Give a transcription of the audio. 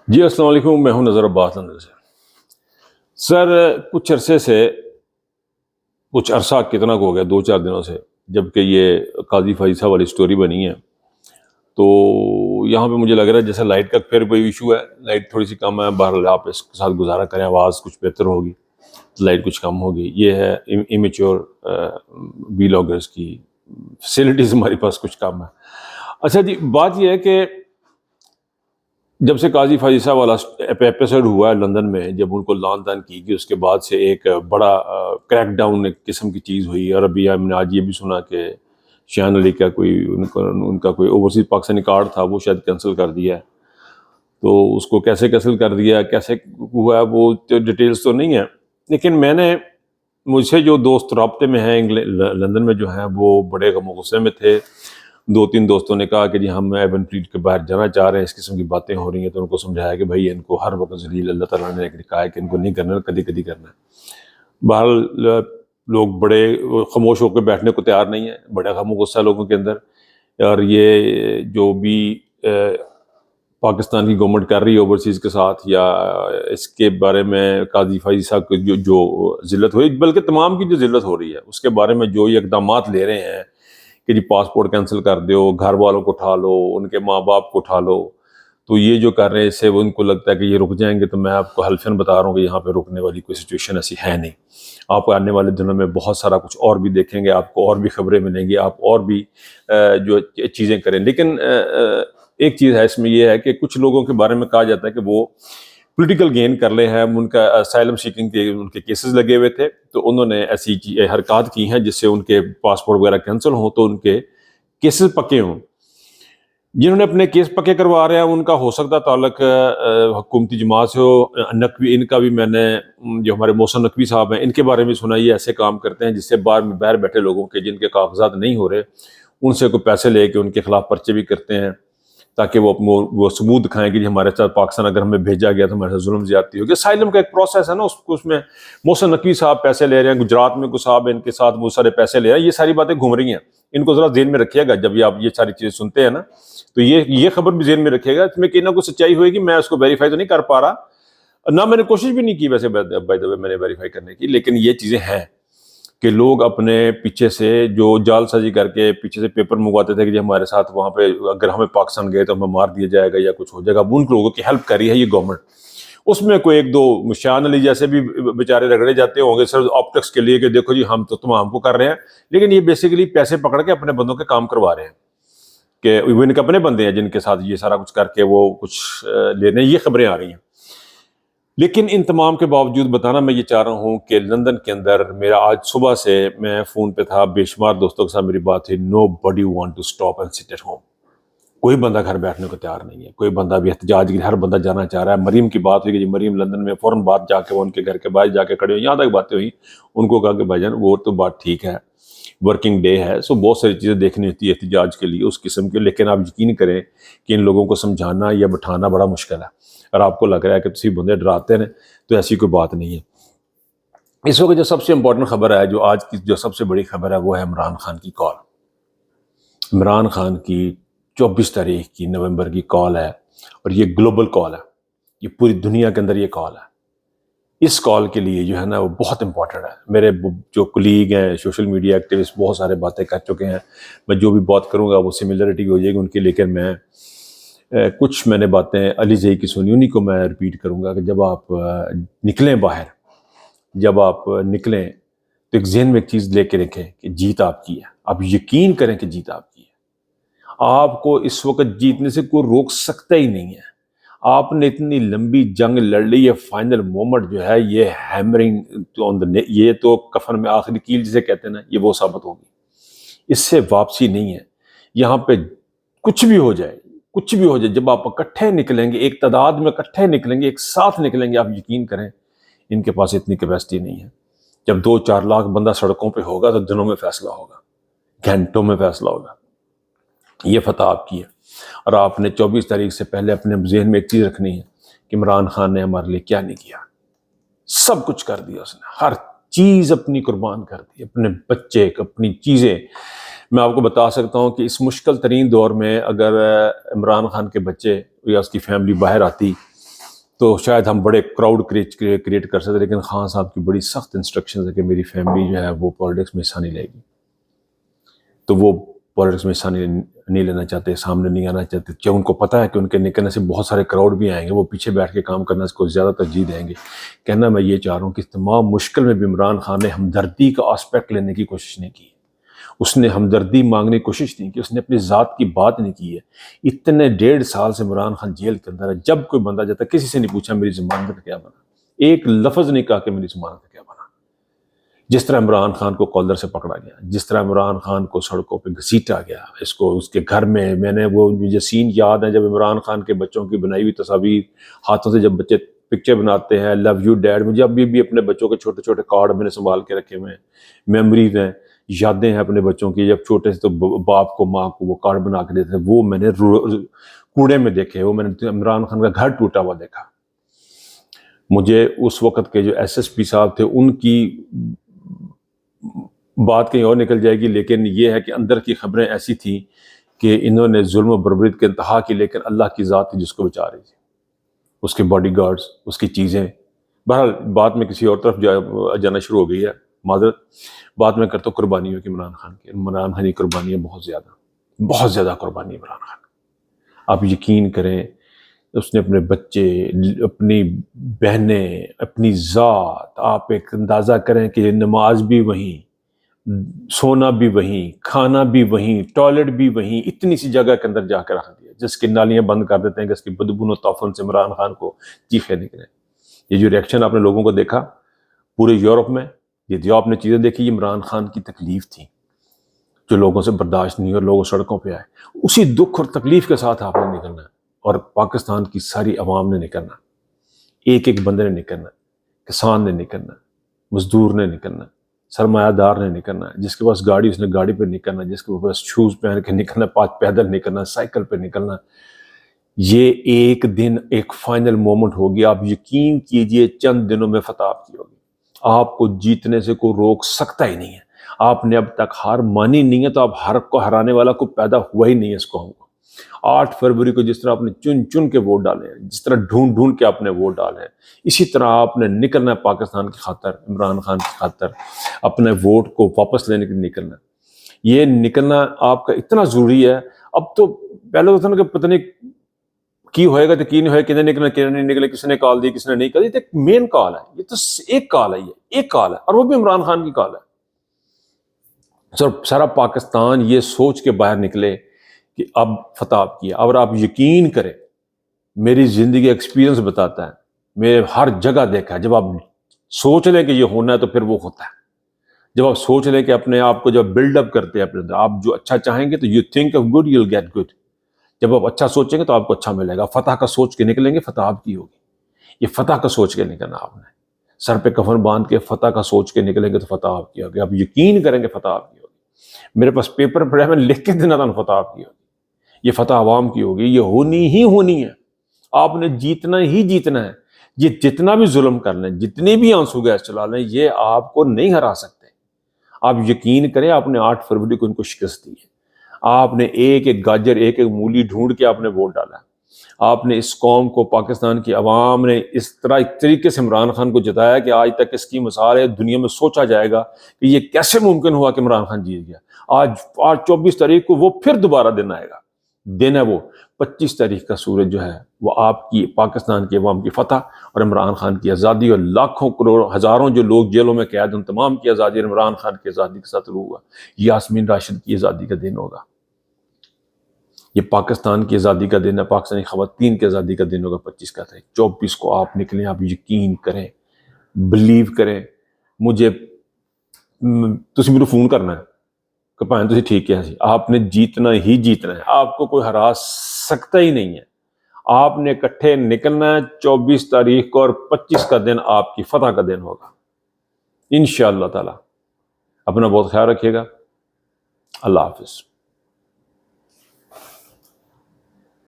جی السلام علیکم، میں ہوں نظر عباس لندن سے۔ سر کچھ عرصہ کتنا کو ہو گیا، 2-4 دنوں سے جب کہ یہ قاضی فائزہ والی سٹوری بنی ہے، تو یہاں پہ مجھے لگ رہا ہے جیسے لائٹ کا پھر کوئی ایشو ہے، لائٹ تھوڑی سی کم ہے، بہرحال آپ اس کے ساتھ گزارا کریں، آواز کچھ بہتر ہوگی، لائٹ کچھ کم ہوگی۔ یہ ہے امیچور ویلاگرز کی فیسلٹیز ہمارے پاس کچھ کم ہے۔ اچھا جی، بات یہ ہے کہ جب سے قاضی فائزہ والا ایپیسوڈ ہوا ہے لندن میں، جب ان کو لان تان کی گئی، اس کے بعد سے ایک بڑا کریک ڈاؤن ایک قسم کی چیز ہوئی، اور ابھی ہم نے آج یہ بھی سنا کہ شیان علی کا ان کا کوئی اوورسیز پاکستانی کارڈ تھا، وہ شاید کینسل کر دیا ہے۔ تو اس کو کیسے کینسل کر دیا، کیسے ہوا، وہ ڈیٹیلز تو نہیں ہے، لیکن مجھ سے جو دوست رابطے میں ہیں لندن میں جو ہیں، وہ بڑے غم و غصے میں تھے۔ 2-3 دوستوں نے کہا کہ جی ہم ایون فریڈ کے باہر جانا چاہ رہے ہیں، اس قسم کی باتیں ہو رہی ہیں، تو ان کو سمجھایا کہ بھائی ان کو ہر وقت ذلیل اللہ تعالیٰ نے کہا ہے کہ ان کو نہیں کرنا، کدی کدی کرنا ہے۔ بہرحال لوگ بڑے خاموش ہو کے بیٹھنے کو تیار نہیں ہیں، بڑا غم و غصہ لوگوں کے اندر، اور یہ جو بھی پاکستان کی گورنمنٹ کر رہی ہے اوورسیز کے ساتھ، یا اس کے بارے میں قاضی فائز صاحب کی جو ذلت ہوئی، بلکہ تمام کی جو ذلت ہو رہی ہے، اس کے بارے میں جو یہ اقدامات لے رہے ہیں کہ جی پاسپورٹ کینسل کر دو، گھر والوں کو اٹھا لو، ان کے ماں باپ کو اٹھا لو، تو یہ جو کر رہے ہیں اس سے وہ ان کو لگتا ہے کہ یہ رک جائیں گے۔ تو میں آپ کو حلفاً بتا رہا ہوں کہ یہاں پہ رکنے والی کوئی سچویشن ایسی ہے نہیں۔ آپ آنے والے دنوں میں بہت سارا کچھ اور بھی دیکھیں گے، آپ کو اور بھی خبریں ملیں گی، آپ اور بھی جو چیزیں کریں، لیکن ایک چیز ہے اس میں، یہ ہے کہ کچھ لوگوں کے بارے میں کہا جاتا ہے کہ وہ پولیٹیکل گین کر لے ہیں، ان کا اسائلم سیکنگ کے ان کے کیسز لگے ہوئے تھے، تو انہوں نے ایسی حرکات کی ہیں جس سے ان کے پاسپورٹ وغیرہ کینسل ہوں، تو ان کے کیسز پکے ہوں۔ جنہوں نے اپنے کیس پکے کروا رہے ہیں، ان کا ہو سکتا تعلق حکومتی جماعت سے ہو۔ نقوی، ان کا بھی میں نے جو ہمارے محسن نقوی صاحب ہیں، ان کے بارے میں سنا، یہ ایسے کام کرتے ہیں جس سے باہر بیٹھے لوگوں کے جن کے کاغذات نہیں ہو رہے، ان سے کوئی پیسے لے کے ان کے خلاف پرچے بھی کرتے ہیں، تاکہ وہ ثبوت دکھائیں کہ ہمارے ساتھ پاکستان اگر ہمیں بھیجا گیا تو ہمارے ساتھ ظلم زیادتی ہوگی۔ اسائلم کا ایک پروسیس ہے نا، اس میں محسن نقوی صاحب پیسے لے رہے ہیں، گجرات میں کوئی صاحب ان کے ساتھ بہت سارے پیسے لے رہے ہیں، یہ ساری باتیں گھوم رہی ہیں۔ ان کو ذرا ذہن میں رکھیے گا، جب آپ یہ ساری چیزیں سنتے ہیں نا، تو یہ خبر بھی ذہن میں رکھیے گا، اس میں کہیں نہ کوئی سچائی ہوئے گی۔ میں اس کو ویریفائی تو نہیں کر پا رہا، نہ میں نے کوشش بھی نہیں کی ویسے بائی دا وے میں نے ویریفائی کرنے کی، لیکن یہ چیزیں ہیں کہ لوگ اپنے پیچھے سے جو جال سازی کر کے پیچھے سے پیپر منگواتے تھے کہ جی ہمارے ساتھ وہاں پہ اگر ہمیں پاکستان گئے تو ہمیں مار دیا جائے گا یا کچھ ہو جائے گا، ان لوگوں کی ہیلپ کر رہی ہے یہ گورنمنٹ۔ اس میں کوئی 1-2 شیان علی جیسے بھی بیچارے رگڑے جاتے ہوں گے صرف آپٹکس کے لیے کہ دیکھو جی ہم تو تمام کو کر رہے ہیں، لیکن یہ بیسیکلی پیسے پکڑ کے اپنے بندوں کے کام کروا رہے ہیں، کہ وہ ان کے اپنے بندے ہیں جن کے ساتھ یہ سارا کچھ کر کے وہ کچھ لے رہے ہیں۔ یہ خبریں آ رہی ہیں، لیکن ان تمام کے باوجود بتانا میں یہ چاہ رہا ہوں کہ لندن کے اندر میرا آج صبح سے میں فون پہ تھا، بے شمار دوستوں کے ساتھ میری بات تھی، nobody want to stop and sit at home. کوئی بندہ گھر بیٹھنے کو تیار نہیں ہے، کوئی بندہ بھی احتجاج کی، ہر بندہ جانا چاہ رہا ہے۔ مریم کی بات ہوئی کہ جی مریم لندن میں فوراً بات جا کے وہ ان کے گھر کے باہر جا کے کھڑے ہوئی، یہاں تک باتیں ہوئی، ان کو کہا کہ بھائی جان وہ تو بات ٹھیک ہے، ورکنگ ڈے ہے، سو بہت ساری چیزیں دیکھنی ہوتی ہے احتجاج کے لیے اس قسم کے، لیکن آپ یقین کریں کہ ان لوگوں کو سمجھانا یا بٹھانا بڑا مشکل ہے، اور آپ کو لگ رہا ہے کہ تسی بندے ڈراتے ہیں، تو ایسی کوئی بات نہیں ہے۔ اس وقت جو سب سے امپورٹنٹ خبر ہے، جو آج کی جو سب سے بڑی خبر ہے، وہ ہے عمران خان کی کال۔ عمران خان کی 24 تاریخ کی نومبر کی کال ہے، اور یہ گلوبل کال ہے، یہ پوری دنیا کے اندر یہ کال ہے۔ اس کال کے لیے جو ہے نا وہ بہت امپورٹنٹ ہے۔ میرے جو کلیگ ہیں سوشل میڈیا ایکٹیوسٹ بہت سارے باتیں کر چکے ہیں، میں جو بھی بات کروں گا وہ سملرٹی ہو جائے گی ان کی، لیکن کچھ میں نے باتیں علی زئی کی سنی، انہی کو میں ریپیٹ کروں گا کہ جب آپ نکلیں باہر، جب آپ نکلیں تو ایک ذہن میں ایک چیز لے کے رکھیں کہ جیت آپ کی ہے، آپ یقین کریں کہ جیت آپ کی ہے۔ آپ کو اس وقت جیتنے سے کوئی روک سکتا ہی نہیں ہے۔ آپ نے اتنی لمبی جنگ لڑ لی ہے، فائنل مومنٹ جو ہے یہ ہیمرنگ آن دا، یہ تو کفن میں آخری کیل جسے کہتے ہیں نا، یہ وہ ثابت ہوگی، اس سے واپسی نہیں ہے۔ یہاں پہ کچھ بھی ہو جائے، کچھ بھی ہو جائے، جب آپ اکٹھے نکلیں گے، ایک تعداد میں اکٹھے نکلیں گے، ایک ساتھ نکلیں گے، آپ یقین کریں ان کے پاس اتنی کیپیسٹی نہیں ہے۔ جب 2-4 لاکھ بندہ سڑکوں پہ ہوگا تو دنوں میں فیصلہ ہوگا، گھنٹوں میں فیصلہ ہوگا، یہ فتح آپ کی ہے۔ اور آپ نے 24 تاریخ سے پہلے اپنے ذہن میں ایک چیز رکھنی ہے کہ عمران خان نے ہمارے لیے کیا نہیں کیا، سب کچھ کر دیا اس نے، ہر چیز اپنی قربان کر دی، اپنے بچے، اپنی چیزیں۔ میں آپ کو بتا سکتا ہوں کہ اس مشکل ترین دور میں اگر عمران خان کے بچے یا اس کی فیملی باہر آتی تو شاید ہم بڑے کراؤڈ کریٹ کر سکتے، لیکن خان صاحب کی بڑی سخت انسٹرکشنز ہے کہ میری فیملی جو ہے وہ پالیٹکس میں حصہ نہیں لے گی. تو وہ پالیٹکس میں حصہ نہیں لینا چاہتے، سامنے نہیں آنا چاہتے، کہ ان کو پتہ ہے کہ ان کے نکلنے سے بہت سارے کراؤڈ بھی آئیں گے، وہ پیچھے بیٹھ کے کام کرنا اس کو زیادہ ترجیح دیں گے. کہنا میں یہ چاہ رہا ہوں کہ تمام مشکل میں بھی عمران خان نے ہمدردی کا آسپیکٹ لینے کی کوشش نہیں کی، اس نے ہمدردی مانگنے کی کوشش نہیں کی، اس نے اپنی ذات کی بات نہیں کی ہے. اتنے 1.5 سال سے عمران خان جیل کے اندر ہے، جب کوئی بندہ جاتا کسی سے نہیں پوچھا میری ضمانت کا کیا بنا، ایک لفظ نہیں کہا کہ میری ضمانت کا کیا بنا. جس طرح عمران خان کو کالر سے پکڑا گیا، جس طرح عمران خان کو سڑکوں پہ گھسیٹا گیا، اس کو اس کے گھر میں نے وہ مجھے سین یاد ہے جب عمران خان کے بچوں کی بنائی ہوئی تصاویر ہاتھوں سے، جب بچے پکچر بناتے ہیں لو یو ڈیڈ، مجھے ابھی بھی اپنے بچوں کے چھوٹے چھوٹے کارڈ میں نے سنبھال کے رکھے ہوئے ہیں، میموریز ہیں، یادیں ہیں اپنے بچوں کی. جب چھوٹے سے تو باپ کو ماں کو وہ کارڈ بنا کے دیتے تھے، وہ میں نے کوڑے میں دیکھے، وہ میں نے عمران خان کا گھر ٹوٹا ہوا دیکھا. مجھے اس وقت کے جو ایس ایس پی صاحب تھے ان کی بات کہیں اور نکل جائے گی، لیکن یہ ہے کہ اندر کی خبریں ایسی تھیں کہ انہوں نے ظلم و بربریت کے انتہا کی، لیکن اللہ کی ذات تھی جس کو بچا رہی تھی، اس کے باڈی گارڈز، اس کی چیزیں. بہرحال بات میں کسی اور طرف جانا شروع ہو گئی ہے، معذرت. بات میں کرتا ہوں قربانیوں کی عمران خان کی. عمران خان کی قربانیاں بہت زیادہ قربانی عمران خان. آپ یقین کریں اس نے اپنے بچے، اپنی بہنیں، اپنی ذات، آپ ایک اندازہ کریں کہ نماز بھی وہیں، سونا بھی وہیں، کھانا بھی وہیں، ٹوائلٹ بھی وہیں، اتنی سی جگہ کے اندر جا کے رکھ دیا جس کی نالیاں بند کر دیتے ہیں کہ اس کی بدبو و تعفن سے عمران خان کو چیخے نکلے. یہ جو ریئیکشن آپ نے لوگوں کو دیکھا پورے یورپ میں، یہ جو آپ نے چیزیں دیکھی، یہ عمران خان کی تکلیف تھی جو لوگوں سے برداشت نہیں، اور لوگ سڑکوں پہ آئے. اسی دکھ اور تکلیف کے ساتھ آپ نے نکلنا ہے، اور پاکستان کی ساری عوام نے نکلنا، ایک ایک بندے نے نکلنا، کسان نے نکلنا، مزدور نے نکلنا، سرمایہ دار نے نکلنا، جس کے پاس گاڑی اس نے گاڑی پہ نکلنا، جس کے پاس شوز پہن کے نکلنا، پیدل نکلنا، سائیکل پہ نکلنا. یہ ایک دن ایک فائنل مومنٹ ہوگی. آپ یقین کیجئے چند دنوں میں فتح آپ کی ہوگی. آپ کو جیتنے سے کوئی روک سکتا ہی نہیں ہے. آپ نے اب تک ہار مانی نہیں ہے، تو آپ ہر کو ہرانے والا کو پیدا ہوا ہی نہیں ہے اس قوم کو. 8 فروری کو جس طرح آپ نے چن کے ووٹ ڈالے ہیں، جس طرح ڈھونڈ کے آپ نے ووٹ ڈالے ہیں، اسی طرح آپ نے نکلنا ہے پاکستان کی خاطر، عمران خان کی خاطر، اپنے ووٹ کو واپس لینے کے لیے نکلنا. یہ نکلنا آپ کا اتنا ضروری ہے. اب تو پہلے تو تھا نا کہ پتہ نہیں کی ہوئے گا تو کی نہیں ہوئے، کتنے نکلنا کتنے نہیں نکلے، کس نے کال دی کس نے نہیں کال دی. یہ تو مین کال ہے، یہ تو ایک کال ہے، یہ ایک کال ہے، اور وہ بھی عمران خان کی کال ہے. سارا پاکستان یہ سوچ کے باہر نکلے کہ اب فتح آپ کی ہے. اور آپ یقین کریں، میری زندگی ایکسپیرینس بتاتا ہے، میں ہر جگہ دیکھا ہے، جب آپ سوچ لیں کہ یہ ہونا ہے تو پھر وہ ہوتا ہے. جب آپ سوچ لیں کہ اپنے آپ کو جب بلڈ اپ کرتے ہیں اپنے اندر، آپ جو اچھا چاہیں گے تو you think of good you will get good. جب آپ اچھا سوچیں گے تو آپ کو اچھا ملے گا. فتح کا سوچ کے نکلیں گے، فتح آپ کی ہوگی. یہ فتح کا سوچ کے نکلنا، آپ نے سر پہ کفن باندھ کے فتح کا سوچ کے نکلیں گے تو فتح آپ کی ہوگی. آپ یقین کریں گے فتح آپ کی ہوگی. میرے پاس پیپر پڑے میں لکھ کے دینا تھا، فتح آپ کی ہوگی. یہ فتح عوام کی ہوگی، یہ ہونی ہی ہونی ہے. آپ نے جیتنا ہی جیتنا ہے. یہ جتنا بھی ظلم کر لیں، جتنی بھی آنسو گیس چلا لیں، یہ آپ کو نہیں ہرا سکتے. آپ یقین کریں، آپ نے 8 فروری کو ان کو شکست دی ہے. آپ نے ایک ایک گاجر، ایک ایک مولی ڈھونڈ کے آپ نے ووٹ ڈالا. آپ نے اس قوم کو، پاکستان کی عوام نے اس طریقے سے عمران خان کو جتایا کہ آج تک اس کی مثال ہے دنیا میں سوچا جائے گا کہ یہ کیسے ممکن ہوا کہ عمران خان جیت گیا. آج 24 تاریخ کو وہ پھر دوبارہ دن آئے گا. دن ہے وہ 25 تاریخ کا سورج جو ہے وہ آپ کی، پاکستان کی عوام کی فتح اور عمران خان کی آزادی، اور لاکھوں کروڑ ہزاروں جو لوگ جیلوں میں قید، ان تمام کی آزادی، اور عمران خان کی آزادی کے ساتھ ہوا. یاسمین راشد کی آزادی کا دن ہوگا. یہ پاکستان کی آزادی کا دن ہے، پاکستانی خواتین کی آزادی کا دن ہوگا 25 کا تھا. 24 کو آپ نکلیں. آپ یقین کریں، بلیو کریں. مجھے تسی میرے فون کرنا ہے کہ بھائیں تسی ٹھیک کیا سی، آپ نے جیتنا ہی جیتنا ہے. آپ کو کوئی ہرا سکتا ہی نہیں ہے. آپ نے اکٹھے نکلنا ہے 24 تاریخ کو، اور 25 کا دن آپ کی فتح کا دن ہوگا انشاءاللہ تعالی. اپنا بہت خیال رکھیے گا. اللہ حافظ.